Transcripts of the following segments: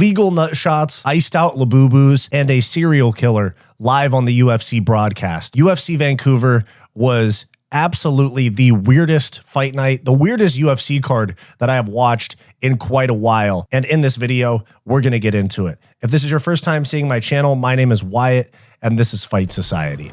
legal nut shots, iced out Labubus, and a serial killer live on the UFC broadcast. UFC Vancouver was absolutely the weirdest fight night, the weirdest UFC card that I have watched in quite a while. And in this video, we're going to get into it. If this is your first time seeing my channel, my name is Wyatt, and this is Fight Society.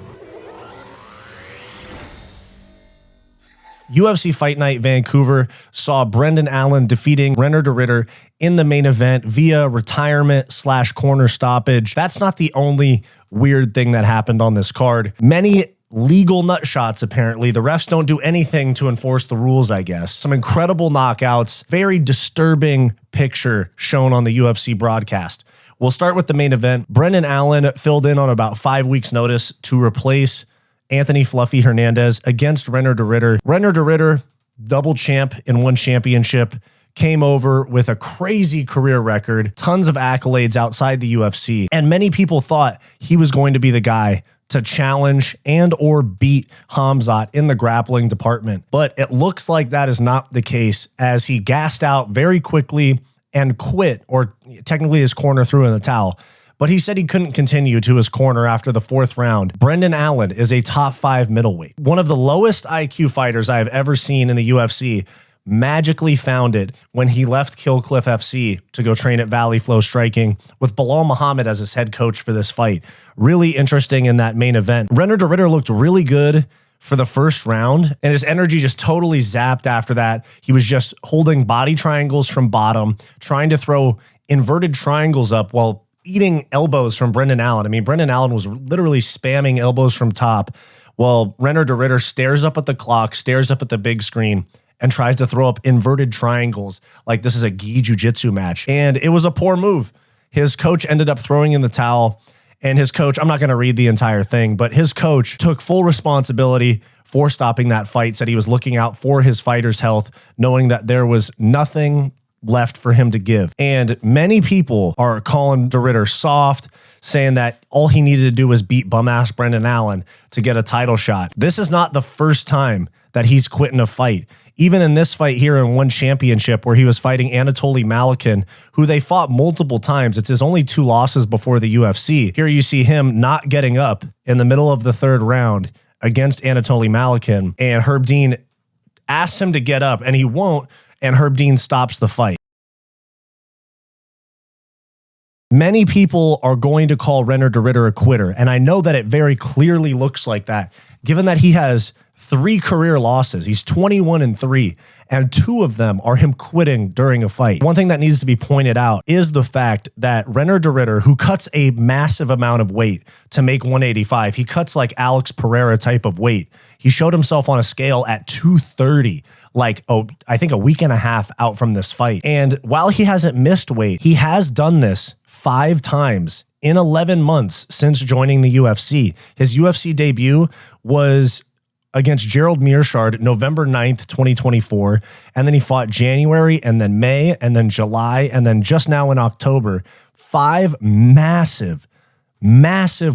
UFC Fight Night Vancouver saw Brendan Allen defeating Reinier de Ridder in the main event via retirement/corner stoppage. That's not the only weird thing that happened on this card. Many legal nut shots, apparently. The refs don't do anything to enforce the rules, I guess. Some incredible knockouts. Very disturbing picture shown on the UFC broadcast. We'll start with the main event. Brendan Allen filled in on about 5 weeks' notice to replace Anthony Fluffy Hernandez against Reinier de Ridder. Reinier de Ridder, double champ in one championship, came over with a crazy career record, tons of accolades outside the UFC, and many people thought he was going to be the guy to challenge and or beat Khamzat in the grappling department. But it looks like that is not the case, as he gassed out very quickly and quit, or technically his corner threw in the towel. But he said he couldn't continue to his corner after the 4th round. Brendan Allen is a top 5 middleweight. One of the lowest IQ fighters I have ever seen in the UFC magically found it when he left Kill Cliff FC to go train at Valley Flow Striking with Belal Muhammad as his head coach for this fight. Really interesting in that main event. Reinier de Ridder looked really good for the first round, and his energy just totally zapped after that. He was just holding body triangles from bottom, trying to throw inverted triangles up while eating elbows from Brendan Allen. I mean, Brendan Allen was literally spamming elbows from top while Reinier de Ridder stares up at the clock, stares up at the big screen, and tries to throw up inverted triangles like this is a gi jiu-jitsu match. And it was a poor move. His coach ended up throwing in the towel, and his coach, I'm not going to read the entire thing, but his coach took full responsibility for stopping that fight, said he was looking out for his fighter's health, knowing that there was nothing left for him to give. And many people are calling de Ridder soft, saying that all he needed to do was beat bum-ass Brendan Allen to get a title shot. This is not the first time that he's quit in a fight. Even in this fight here in one championship where he was fighting Anatoly Malott, who they fought multiple times. It's his only 2 losses before the UFC. Here you see him not getting up in the middle of the 3rd round against Anatoly Malott, and Herb Dean asks him to get up, and he won't, and Herb Dean stops the fight. Many people are going to call Reinier de Ridder a quitter, and I know that it very clearly looks like that, given that he has 3 career losses. He's 21-3, and 2 of them are him quitting during a fight. One thing that needs to be pointed out is the fact that Reinier de Ridder, who cuts a massive amount of weight to make 185, he cuts like Alex Pereira type of weight. He showed himself on a scale at 230. Like, I think a week and a half out from this fight. And while he hasn't missed weight, he has done this 5 times in 11 months since joining the UFC. His UFC debut was against Gerald Mearshard November 9th, 2024. And then he fought January, and then May, and then July, and then just now in October. 5 massive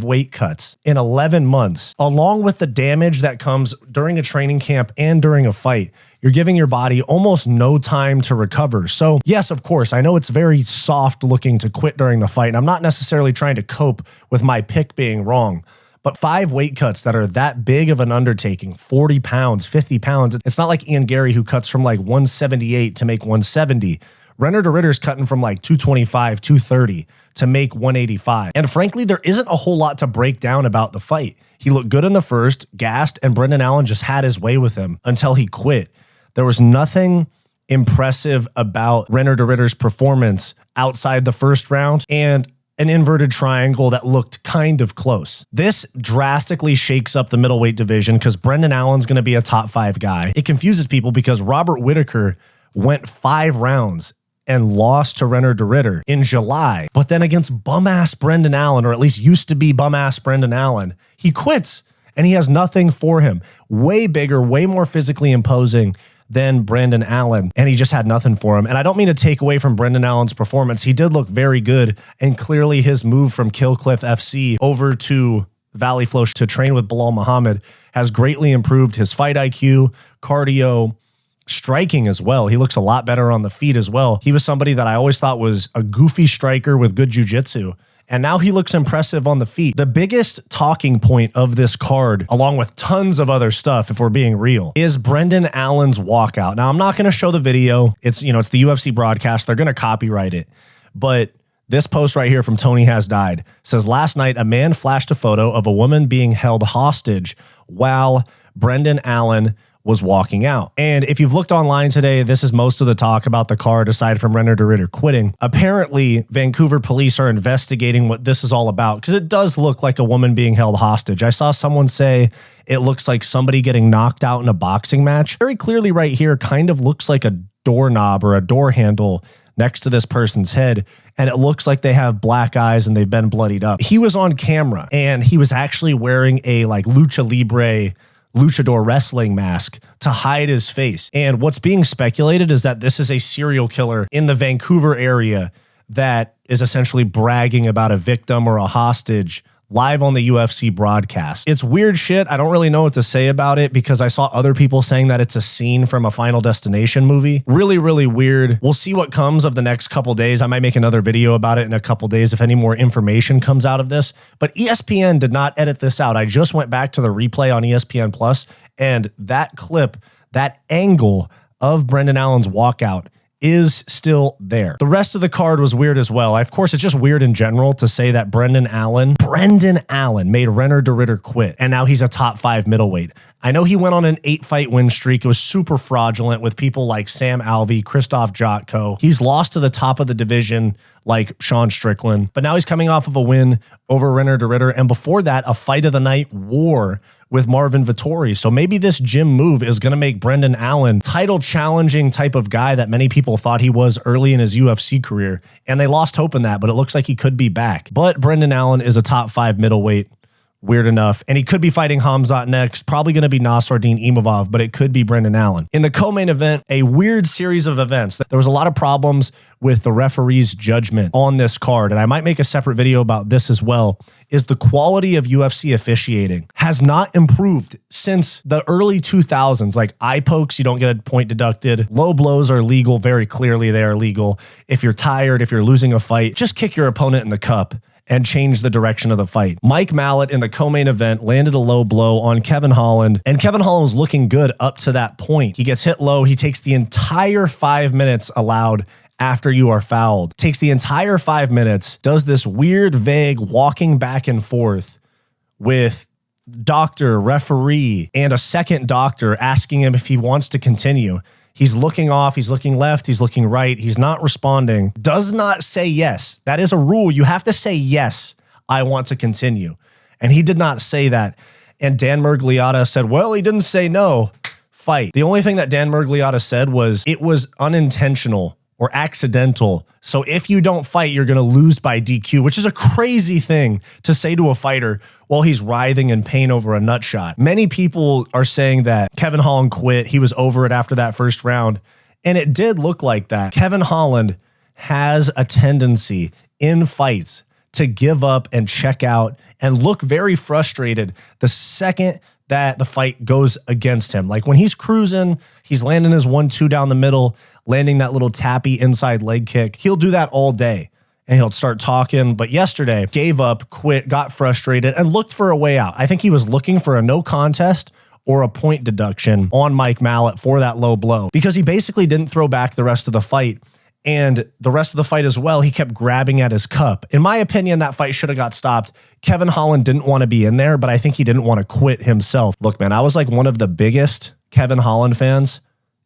weight cuts in 11 months, along with the damage that comes during a training camp and during a fight. You're giving your body almost no time to recover. So yes, of course, I know it's very soft looking to quit during the fight, and I'm not necessarily trying to cope with my pick being wrong, but 5 weight cuts that are that big of an undertaking, 40 pounds, 50 pounds. It's not like Ian Gary, who cuts from like 178 to make 170. Reinier de Ridder's cutting from like 225, 230 to make 185. And frankly, there isn't a whole lot to break down about the fight. He looked good in the first, gassed, and Brendan Allen just had his way with him until he quit. There was nothing impressive about Reinier de Ridder's performance outside the 1st round, and an inverted triangle that looked kind of close. This drastically shakes up the middleweight division because Brendan Allen's going to be a top 5 guy. It confuses people because Robert Whittaker went 5 rounds and lost to Reinier de Ridder in July. But then against bum-ass Brendan Allen, or at least used to be bum-ass Brendan Allen, he quits and he has nothing for him. Way bigger, way more physically imposing than Brendan Allen, and he just had nothing for him. And I don't mean to take away from Brendan Allen's performance. He did look very good, and clearly his move from Kill Cliff FC over to Valley Flow to train with Belal Muhammad has greatly improved his fight IQ, cardio, striking as well. He looks a lot better on the feet as well. He was somebody that I always thought was a goofy striker with good jiu-jitsu. And now he looks impressive on the feet. The biggest talking point of this card, along with tons of other stuff, if we're being real, is Brendan Allen's walkout. Now, I'm not going to show the video. It's the UFC broadcast. They're going to copyright it. But this post right here from Tony Has Died says, last night, a man flashed a photo of a woman being held hostage while Brendan Allen was walking out. And if you've looked online today, this is most of the talk about the card aside from Reinier de Ridder quitting. Apparently, Vancouver police are investigating what this is all about because it does look like a woman being held hostage. I saw someone say it looks like somebody getting knocked out in a boxing match. Very clearly right here kind of looks like a doorknob or a door handle next to this person's head, and it looks like they have black eyes and they've been bloodied up. He was on camera and he was actually wearing a like lucha libre luchador wrestling mask to hide his face. And what's being speculated is that this is a serial killer in the Vancouver area that is essentially bragging about a victim or a hostage live on the UFC broadcast. It's weird shit. I don't really know what to say about it because I saw other people saying that it's a scene from a Final Destination movie. Really, really weird. We'll see what comes of the next couple days. I might make another video about it in a couple days if any more information comes out of this. But ESPN did not edit this out. I just went back to the replay on ESPN Plus, and that clip, that angle of Brendan Allen's walkout is still there. The rest of the card was weird as well. Of course, it's just weird in general to say that Brendan Allen made Reinier de Ridder quit, and now he's a top 5 middleweight. I know he went on an 8-fight win streak. It was super fraudulent with people like Sam Alvey, Krzysztof Jotko. He's lost to the top of the division like Sean Strickland, but now he's coming off of a win over Reinier de Ridder, and before that, a fight of the night war with Marvin Vettori. So maybe this gym move is going to make Brendan Allen title challenging type of guy that many people thought he was early in his UFC career. And they lost hope in that, but it looks like he could be back. But Brendan Allen is a top 5 middleweight. Weird enough. And he could be fighting Hamzat next. Probably going to be Nasruddin Imavov, but it could be Brendan Allen. In the co-main event, a weird series of events. There was a lot of problems with the referee's judgment on this card, and I might make a separate video about this as well, is the quality of UFC officiating has not improved since the early 2000s. Like eye pokes, you don't get a point deducted. Low blows are legal. Very clearly they are legal. If you're tired, if you're losing a fight, just kick your opponent in the cup and change the direction of the fight. Mike Malott in the co-main event landed a low blow on Kevin Holland, and Kevin Holland was looking good up to that point. He gets hit low. He takes the entire 5 minutes allowed after you are fouled. Takes the entire 5 minutes, does this weird, vague walking back and forth with doctor, referee, and a second doctor asking him if he wants to continue. He's looking off, he's looking left, he's looking right, he's not responding, does not say yes. That is a rule. You have to say yes, I want to continue. And he did not say that. And Dan Miragliotta said, well, he didn't say no, fight. The only thing that Dan Miragliotta said was it was unintentional or accidental. So if you don't fight, you're going to lose by DQ, which is a crazy thing to say to a fighter while he's writhing in pain over a nut shot. Many people are saying that Kevin Holland quit. He was over it after that first round. And it did look like that. Kevin Holland has a tendency in fights to give up and check out and look very frustrated the second that the fight goes against him. Like when he's cruising, he's landing his 1-2 down the middle, landing that little tappy inside leg kick. He'll do that all day and he'll start talking. But yesterday, gave up, quit, got frustrated, and looked for a way out. I think he was looking for a no contest or a point deduction on Mike Malott for that low blow because he basically didn't throw back the rest of the fight. And the rest of the fight as well, he kept grabbing at his cup. In my opinion, that fight should have got stopped. Kevin Holland didn't want to be in there, but I think he didn't want to quit himself. Look, man, I was like one of the biggest Kevin Holland fans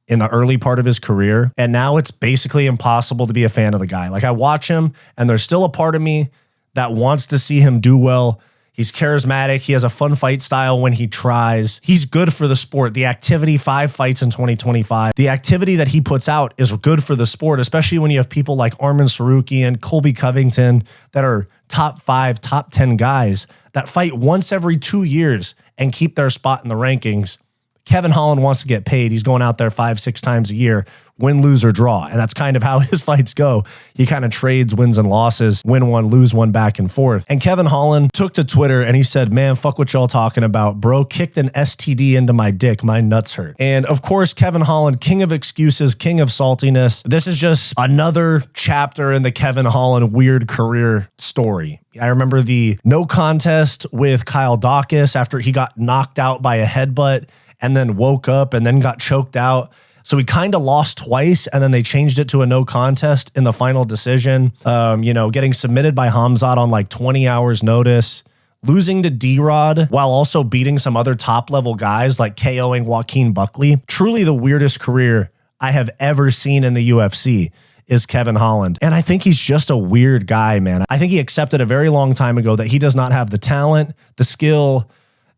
in the early part of his career. And now it's basically impossible to be a fan of the guy. Like I watch him and there's still a part of me that wants to see him do well. He's charismatic. He has a fun fight style when he tries. He's good for the sport. The activity, 5 fights in 2025. The activity that he puts out is good for the sport, especially when you have people like Arman Saruki and Colby Covington that are top 5, top 10 guys that fight once every 2 years and keep their spot in the rankings. Kevin Holland wants to get paid. He's going out there 5-6 times a year, win, lose, or draw. And that's kind of how his fights go. He kind of trades wins and losses, win one, lose one, back and forth. And Kevin Holland took to Twitter and he said, man, fuck what y'all talking about, bro. Kicked an STD into my dick. My nuts hurt. And of course, Kevin Holland, king of excuses, king of saltiness. This is just another chapter in the Kevin Holland weird career story. I remember the no contest with Kyle Dawkins after he got knocked out by a headbutt and then woke up and then got choked out. So he kind of lost twice, and then they changed it to a no contest in the final decision. Getting submitted by Hamzat on like 20 hours notice, losing to D-Rod while also beating some other top level guys like KOing Joaquin Buckley. Truly the weirdest career I have ever seen in the UFC is Kevin Holland. And I think he's just a weird guy, man. I think he accepted a very long time ago that he does not have the talent, the skill,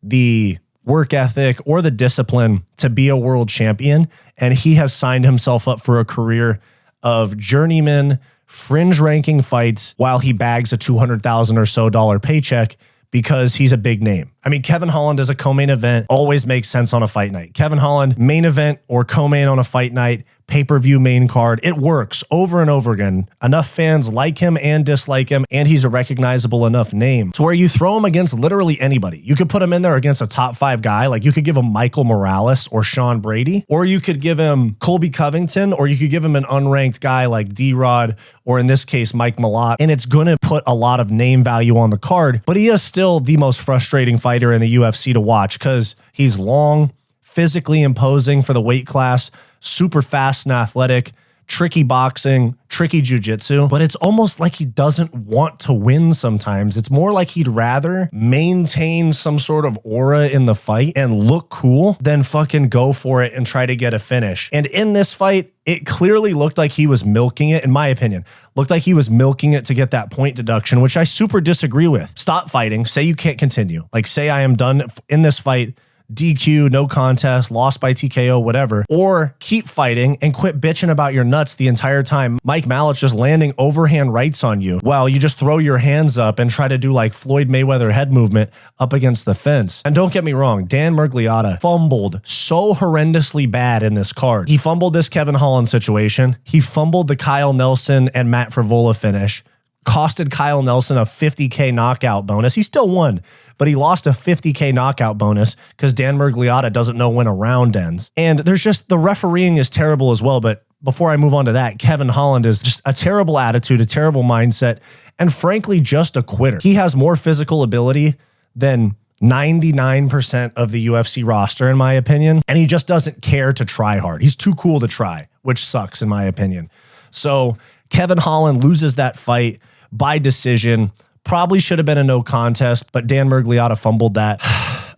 the work ethic, or the discipline to be a world champion. And he has signed himself up for a career of journeyman, fringe ranking fights while he bags a $200,000 or so paycheck because he's a big name. I mean, Kevin Holland as a co-main event always makes sense on a fight night. Kevin Holland, main event or co-main on a fight night, pay-per-view main card. It works over and over again. Enough fans like him and dislike him, and he's a recognizable enough name to where you throw him against literally anybody. You could put him in there against a top 5 guy. Like you could give him Michael Morales or Sean Brady, or you could give him Colby Covington, or you could give him an unranked guy like D-Rod, or in this case, Mike Malott. And it's going to put a lot of name value on the card, but he is still the most frustrating fighter in the UFC to watch because he's long, physically imposing for the weight class, super fast and athletic, tricky boxing, tricky jiu-jitsu, but it's almost like he doesn't want to win sometimes. It's more like he'd rather maintain some sort of aura in the fight and look cool than fucking go for it and try to get a finish. And in this fight, it clearly looked like he was milking it, in my opinion. Looked like he was milking it to get that point deduction, which I super disagree with. Stop fighting. Say you can't continue. Like say I am done in this fight, DQ, no contest, lost by TKO, whatever, or keep fighting and quit bitching about your nuts the entire time Mike Malott's just landing overhand rights on you while you just throw your hands up and try to do like Floyd Mayweather head movement up against the fence. And don't get me wrong, Dan Miragliotta fumbled so horrendously bad in this card. He fumbled this Kevin Holland situation. He fumbled the Kyle Nelson and Matt Frevola finish. Costed Kyle Nelson a $50K knockout bonus. He still won, but he lost a $50K knockout bonus because Dan Miragliotta doesn't know when a round ends. And there's just, the refereeing is terrible as well. But before I move on to that, Kevin Holland is just a terrible attitude, a terrible mindset, and frankly, just a quitter. He has more physical ability than 99% of the UFC roster, in my opinion, and he just doesn't care to try hard. He's too cool to try, which sucks, in my opinion. So Kevin Holland loses that fight by decision. Probably should have been a no contest, but Dan Miragliotta fumbled that.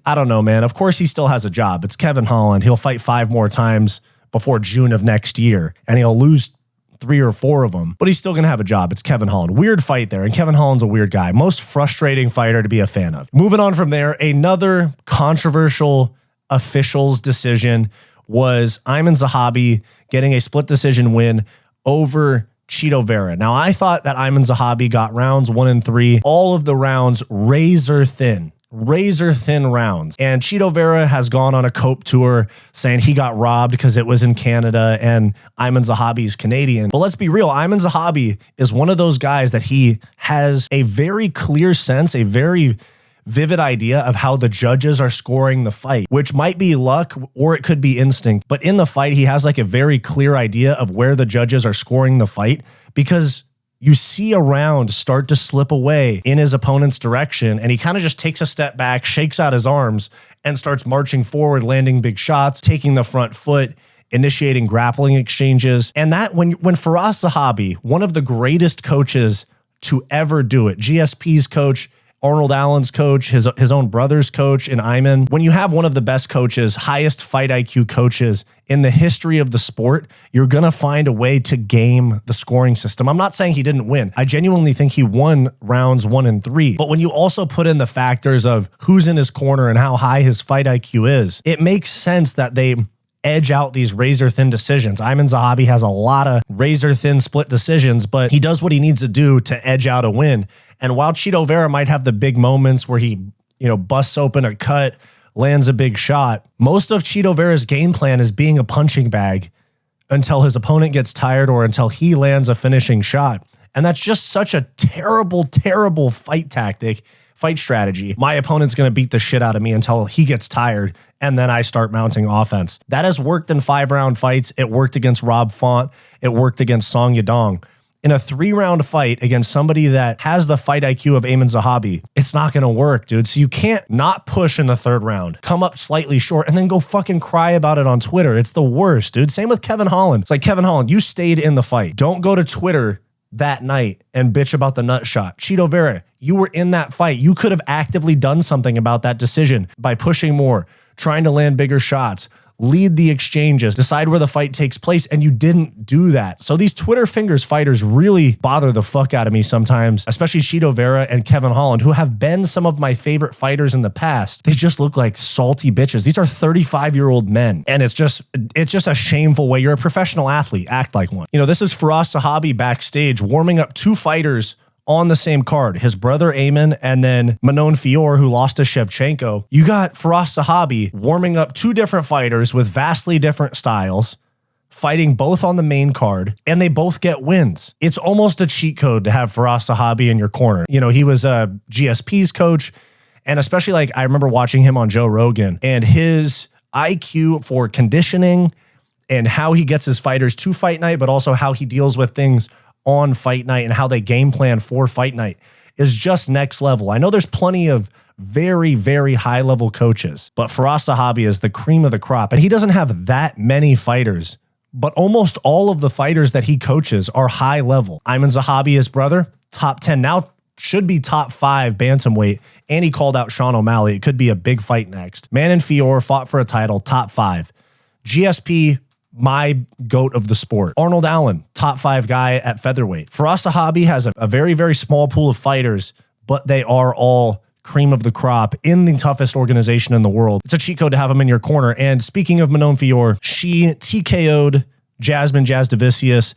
I don't know, man. Of course, he still has a job. It's Kevin Holland. He'll fight 5 more times before June of next year, and he'll lose 3 or 4 of them, but he's still going to have a job. It's Kevin Holland. Weird fight there, and Kevin Holland's a weird guy. Most frustrating fighter to be a fan of. Moving on from there, another controversial officials decision was Aiemann Zahabi getting a split decision win over Chito Vera. Now, I thought that Aiemann Zahabi got rounds 1 and 3, all of the rounds razor thin rounds. And Chito Vera has gone on a cope tour saying he got robbed because it was in Canada and Aiemann Zahabi's Canadian. But let's be real, Aiemann Zahabi is one of those guys that he has a very clear sense, a very vivid idea of how the judges are scoring the fight, which might be luck or it could be instinct. But in the fight, he has like a very clear idea of where the judges are scoring the fight because you see a round start to slip away in his opponent's direction, and he kind of just takes a step back, shakes out his arms, and starts marching forward, landing big shots, taking the front foot, initiating grappling exchanges. And that when Firas Zahabi, one of the greatest coaches to ever do it, GSP's coach, Arnold Allen's coach, his own brother's coach in Aiemann. When you have one of the best coaches, highest fight IQ coaches in the history of the sport, you're going to find a way to game the scoring system. I'm not saying he didn't win. I genuinely think he won rounds 1 and 3. But when you also put in the factors of who's in his corner and how high his fight IQ is, it makes sense that they edge out these razor thin decisions. Aiemann Zahabi has a lot of razor thin split decisions, but he does what he needs to do to edge out a win. And while Chito Vera might have the big moments where he, busts open a cut, lands a big shot. Most of Chito Vera's game plan is being a punching bag until his opponent gets tired or until he lands a finishing shot. And that's just such a terrible, terrible fight tactic, fight strategy. My opponent's going to beat the shit out of me until he gets tired, and then I start mounting offense. That has worked in 5-round fights. It worked against Rob Font. It worked against Song Yadong. In a 3-round fight against somebody that has the fight IQ of Aiemann Zahabi, it's not going to work, dude. So you can't not push in the 3rd round, come up slightly short, and then go fucking cry about it on Twitter. It's the worst, dude. Same with Kevin Holland. It's like, Kevin Holland, you stayed in the fight. Don't go to Twitter that night and bitch about the nut shot. Chito Vera, you were in that fight. You could have actively done something about that decision by pushing more, trying to land bigger shots, lead the exchanges, decide where the fight takes place, and you didn't do that. So these Twitter fingers fighters really bother the fuck out of me sometimes, especially Chito Vera and Kevin Holland, who have been some of my favorite fighters in the past. They just look like salty bitches. These are 35-year-old men, and it's just a shameful way. You're a professional athlete. Act like one. You know, this is Firas Zahabi backstage warming up 2 fighters on the same card, his brother Aiemann and then Manon Fior, who lost to Shevchenko. You got Firas Zahabi warming up 2 different fighters with vastly different styles, fighting both on the main card, and they both get wins. It's almost a cheat code to have Firas Zahabi in your corner. You know, he was a GSP's coach, and especially like I remember watching him on Joe Rogan, and his IQ for conditioning and how he gets his fighters to fight night, but also how he deals with things on fight night and how they game plan for fight night is just next level. I know there's plenty of very, very high level coaches, but Firas Zahabi is the cream of the crop, and he doesn't have that many fighters, but almost all of the fighters that he coaches are high level. Aiemann Zahabi, his brother, top 10, now should be top 5 bantamweight, and he called out Sean O'Malley. It could be a big fight next. Manon Fior fought for a title, top 5. GSP, my GOAT of the sport. Arnold Allen, top 5 guy at featherweight. Firas Zahabi has a very, very small pool of fighters, but they are all cream of the crop in the toughest organization in the world. It's a cheat code to have them in your corner. And speaking of Manon Fior, she TKO'd Jasmine Jasdavicius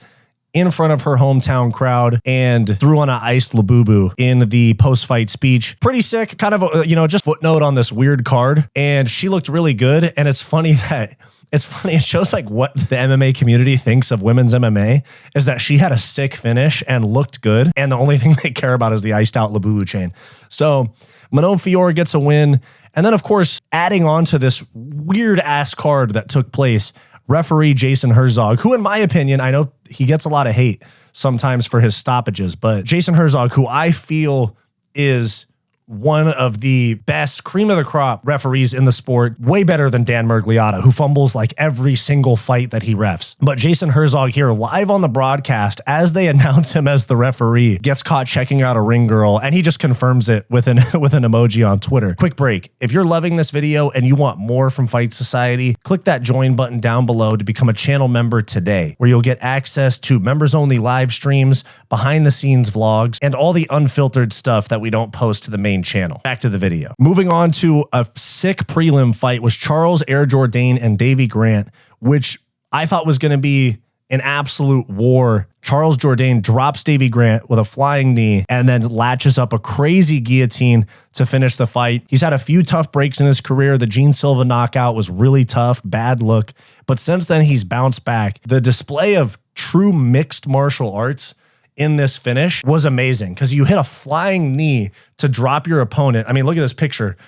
in front of her hometown crowd and threw on an iced Labubu in the post-fight speech. Pretty sick, kind of, just footnote on this weird card. And she looked really good. And it's funny, it shows like what the MMA community thinks of women's MMA is that she had a sick finish and looked good. And the only thing they care about is the iced out Labubu chain. So Manon Fior gets a win. And then, of course, adding on to this weird ass card that took place, referee Jason Herzog, who in my opinion, I know he gets a lot of hate sometimes for his stoppages, but Jason Herzog, who I feel is one of the best cream of the crop referees in the sport, way better than Dan Mergliotta, who fumbles like every single fight that he refs. But Jason Herzog here live on the broadcast as they announce him as the referee gets caught checking out a ring girl, and he just confirms it with an emoji on Twitter. Quick break. If you're loving this video and you want more from Fight Society, click that join button down below to become a channel member today, where you'll get access to members only live streams, behind the scenes vlogs, and all the unfiltered stuff that we don't post to the main channel. Back to the video. Moving on to a sick prelim fight was Charles Air Jourdain and Davy Grant, which I thought was going to be an absolute war. Charles Jourdain drops Davy Grant with a flying knee and then latches up a crazy guillotine to finish the fight. He's had a few tough breaks in his career. The Gene Silva knockout was really tough, bad look. But since then, he's bounced back. The display of true mixed martial arts in this finish was amazing because you hit a flying knee to drop your opponent. I mean, look at this picture.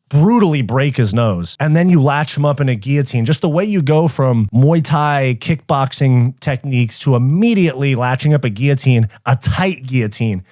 Brutally break his nose, and then you latch him up in a guillotine. Just the way you go from Muay Thai kickboxing techniques to immediately latching up a guillotine, a tight guillotine,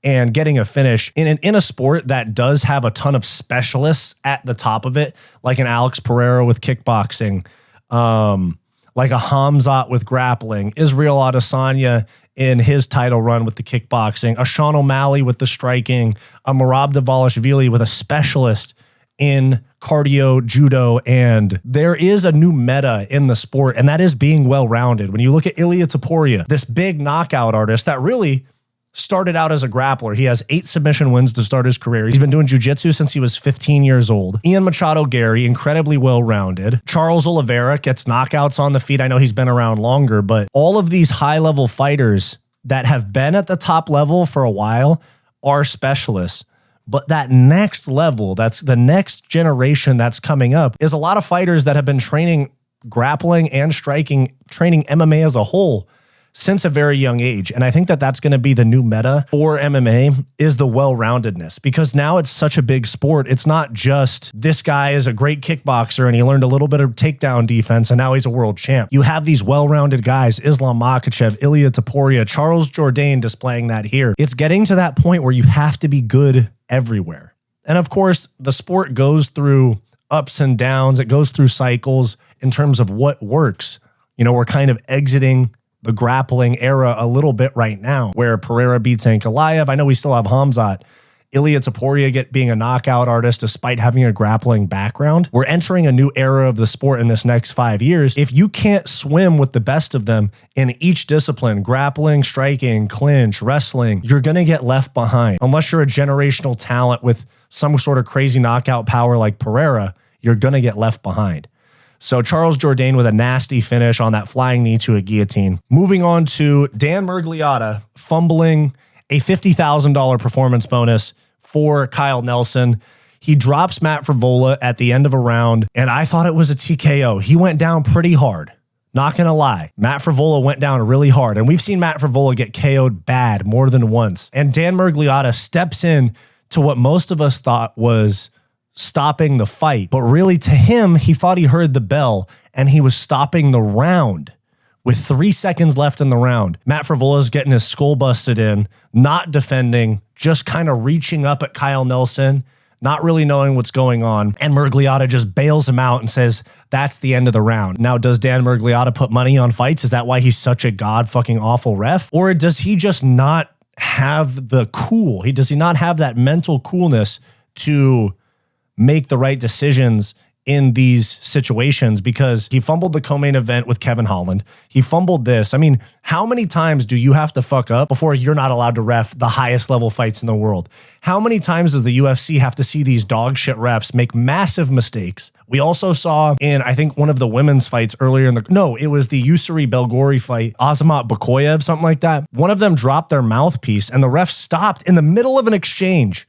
and getting a finish in a sport that does have a ton of specialists at the top of it, like an Alex Pereira with kickboxing, like a Hamzat with grappling, Israel Adesanya in his title run with the kickboxing, a Sean O'Malley with the striking, a Merab Dvalishvili with a specialist in cardio, judo, and there is a new meta in the sport, and that is being well-rounded. When you look at Ilia Topuria, this big knockout artist that really started out as a grappler. He has 8 submission wins to start his career. He's been doing jiu-jitsu since he was 15 years old. Ian Machado Gary, incredibly well-rounded. Charles Oliveira gets knockouts on the feet. I know he's been around longer, but all of these high-level fighters that have been at the top level for a while are specialists. But that next level, that's the next generation that's coming up, is a lot of fighters that have been training grappling and striking, training MMA as a whole since a very young age. And I think that that's going to be the new meta for MMA, is the well-roundedness, because now it's such a big sport. It's not just this guy is a great kickboxer and he learned a little bit of takedown defense and now he's a world champ. You have these well-rounded guys, Islam Makhachev, Ilia Topuria, Charles Jourdain displaying that here. It's getting to that point where you have to be good everywhere. And of course, the sport goes through ups and downs. It goes through cycles in terms of what works. You know, we're kind of exiting the grappling era a little bit right now, where Pereira beats Ankalaev. I know we still have Hamzat. Ilia Topuria being a knockout artist despite having a grappling background. We're entering a new era of the sport in this next 5 years. If you can't swim with the best of them in each discipline, grappling, striking, clinch, wrestling, you're going to get left behind. Unless you're a generational talent with some sort of crazy knockout power like Pereira, you're going to get left behind. So Charles Jourdain with a nasty finish on that flying knee to a guillotine. Moving on to Dan Miragliotta fumbling a $50,000 performance bonus for Kyle Nelson. He drops Matt Frevola at the end of a round, and I thought it was a TKO. He went down pretty hard. Not gonna lie. Matt Frevola went down really hard, and we've seen Matt Frevola get KO'd bad more than once. And Dan Miragliotta steps in to what most of us thought was stopping the fight. But really, to him, he thought he heard the bell and he was stopping the round with 3 seconds left in the round. Matt Frevola's getting his skull busted in, not defending, just kind of reaching up at Kyle Nelson, not really knowing what's going on. And Miragliotta just bails him out and says, that's the end of the round. Now, does Dan Miragliotta put money on fights? Is that why he's such a god fucking awful ref? Or does he just not have the cool? Does he not have that mental coolness to make the right decisions in these situations? Because he fumbled the co-main event with Kevin Holland. He fumbled this. I mean, how many times do you have to fuck up before you're not allowed to ref the highest level fights in the world? How many times does the UFC have to see these dog shit refs make massive mistakes? We also saw in, I think, one of the women's fights earlier it was the Yusri Belgori fight, Azamat Bakoyev, something like that. One of them dropped their mouthpiece and the ref stopped in the middle of an exchange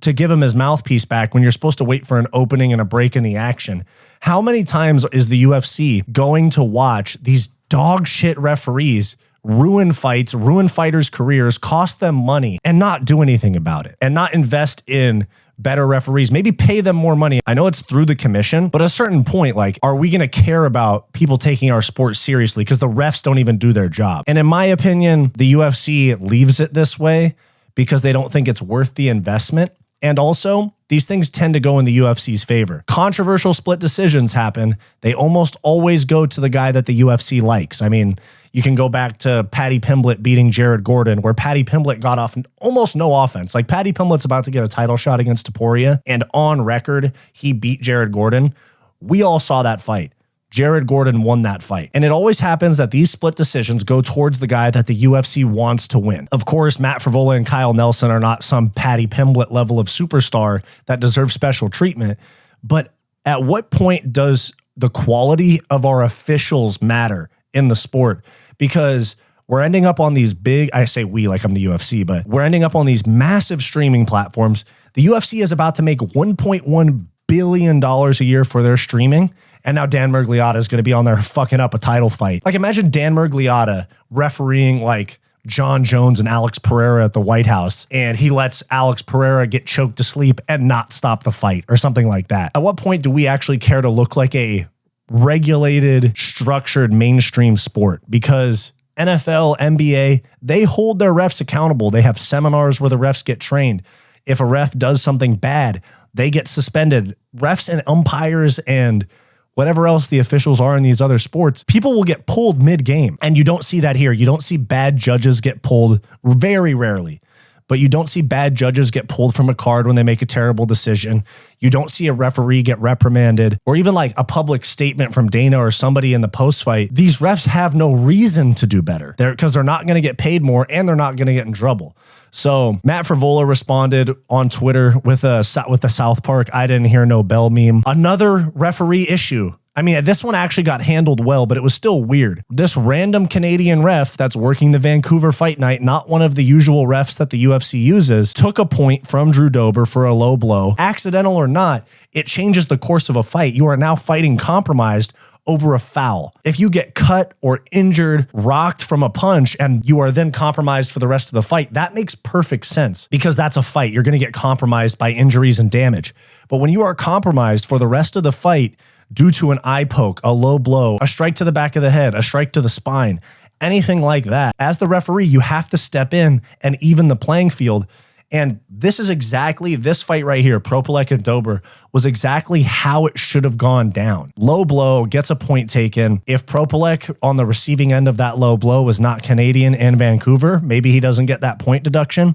to give him his mouthpiece back when you're supposed to wait for an opening and a break in the action. How many times is the UFC going to watch these dog shit referees ruin fights, ruin fighters' careers, cost them money, and not do anything about it, and not invest in better referees, maybe pay them more money? I know it's through the commission, but at a certain point, like, are we going to care about people taking our sport seriously? Because the refs don't even do their job. And in my opinion, the UFC leaves it this way because they don't think it's worth the investment. And also, these things tend to go in the UFC's favor. Controversial split decisions happen. They almost always go to the guy that the UFC likes. I mean, you can go back to Paddy Pimblett beating Jared Gordon, where Paddy Pimblett got off almost no offense. Like, Paddy Pimblett's about to get a title shot against Topuria, and on record, he beat Jared Gordon. We all saw that fight. Jared Gordon won that fight. And it always happens that these split decisions go towards the guy that the UFC wants to win. Of course, Matt Frevola and Kyle Nelson are not some Paddy Pimblett level of superstar that deserves special treatment. But at what point does the quality of our officials matter in the sport? Because we're ending up on these big, I say we like I'm the UFC, but we're ending up on these massive streaming platforms. The UFC is about to make $1.1 billion a year for their streaming. And now Dan Miragliotta is going to be on there fucking up a title fight. Like, imagine Dan Miragliotta refereeing like John Jones and Alex Pereira at the White House, and he lets Alex Pereira get choked to sleep and not stop the fight or something like that. At what point do we actually care to look like a regulated, structured mainstream sport? Because NFL, NBA, they hold their refs accountable. They have seminars where the refs get trained. If a ref does something bad, they get suspended. Refs and umpires and whatever else the officials are in these other sports, people will get pulled mid-game. And you don't see that here. You don't see bad judges get pulled, very rarely. But you don't see bad judges get pulled from a card when they make a terrible decision. You don't see a referee get reprimanded, or even like a public statement from Dana or somebody in the post-fight. These refs have no reason to do better because they're not going to get paid more and they're not going to get in trouble. So Matt Frevola responded on Twitter with the South Park "I didn't hear no bell" meme. Another referee issue. I mean, this one actually got handled well, but it was still weird. This random Canadian ref that's working the Vancouver fight night, not one of the usual refs that the UFC uses, took a point from Drew Dober for a low blow. Accidental or not, it changes the course of a fight. You are now fighting compromised over a foul. If you get cut or injured, rocked from a punch, and you are then compromised for the rest of the fight, that makes perfect sense because that's a fight. You're going to get compromised by injuries and damage. But when you are compromised for the rest of the fight due to an eye poke, a low blow, a strike to the back of the head, a strike to the spine, anything like that, as the referee, you have to step in and even the playing field. And this is exactly, this fight right here, Propolek and Dober, was exactly how it should have gone down. Low blow, gets a point taken. If Propolek on the receiving end of that low blow was not Canadian and Vancouver, maybe he doesn't get that point deduction,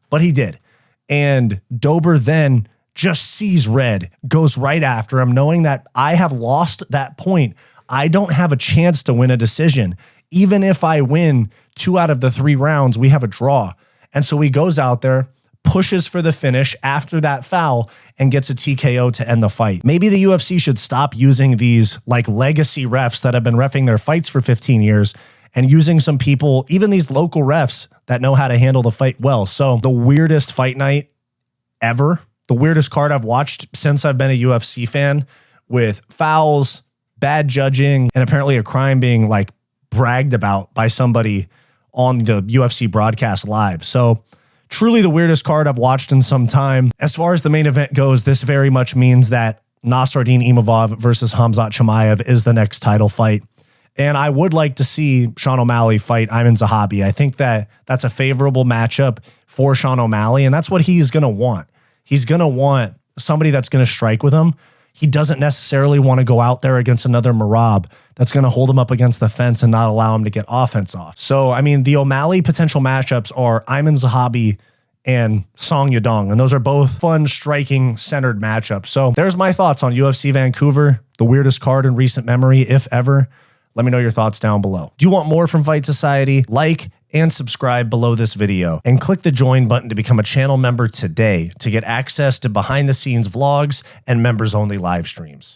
but he did. And Dober then just sees red, goes right after him, knowing that I have lost that point. I don't have a chance to win a decision. Even if I win 2 out of the 3 rounds, we have a draw. And so he goes out there, pushes for the finish after that foul, and gets a TKO to end the fight. Maybe the UFC should stop using these like legacy refs that have been reffing their fights for 15 years and using some people, even these local refs that know how to handle the fight well. So the weirdest fight night ever, the weirdest card I've watched since I've been a UFC fan, with fouls, bad judging, and apparently a crime being like bragged about by somebody on the UFC broadcast live. So truly the weirdest card I've watched in some time. As far as the main event goes, this very much means that Nasruddin Imavov versus Khamzat Chimaev is the next title fight. And I would like to see Sean O'Malley fight Aiemann Zahabi. I think that that's a favorable matchup for Sean O'Malley, and that's what he's going to want. He's going to want somebody that's going to strike with him. He doesn't necessarily want to go out there against another Merab that's going to hold him up against the fence and not allow him to get offense off. So, I mean, the O'Malley potential matchups are Aiemann Zahabi and Song Yadong, and those are both fun, striking, centered matchups. So there's my thoughts on UFC Vancouver, the weirdest card in recent memory, if ever. Let me know your thoughts down below. Do you want more from Fight Society? Like and subscribe below this video and click the join button to become a channel member today to get access to behind the scenes vlogs and members only live streams.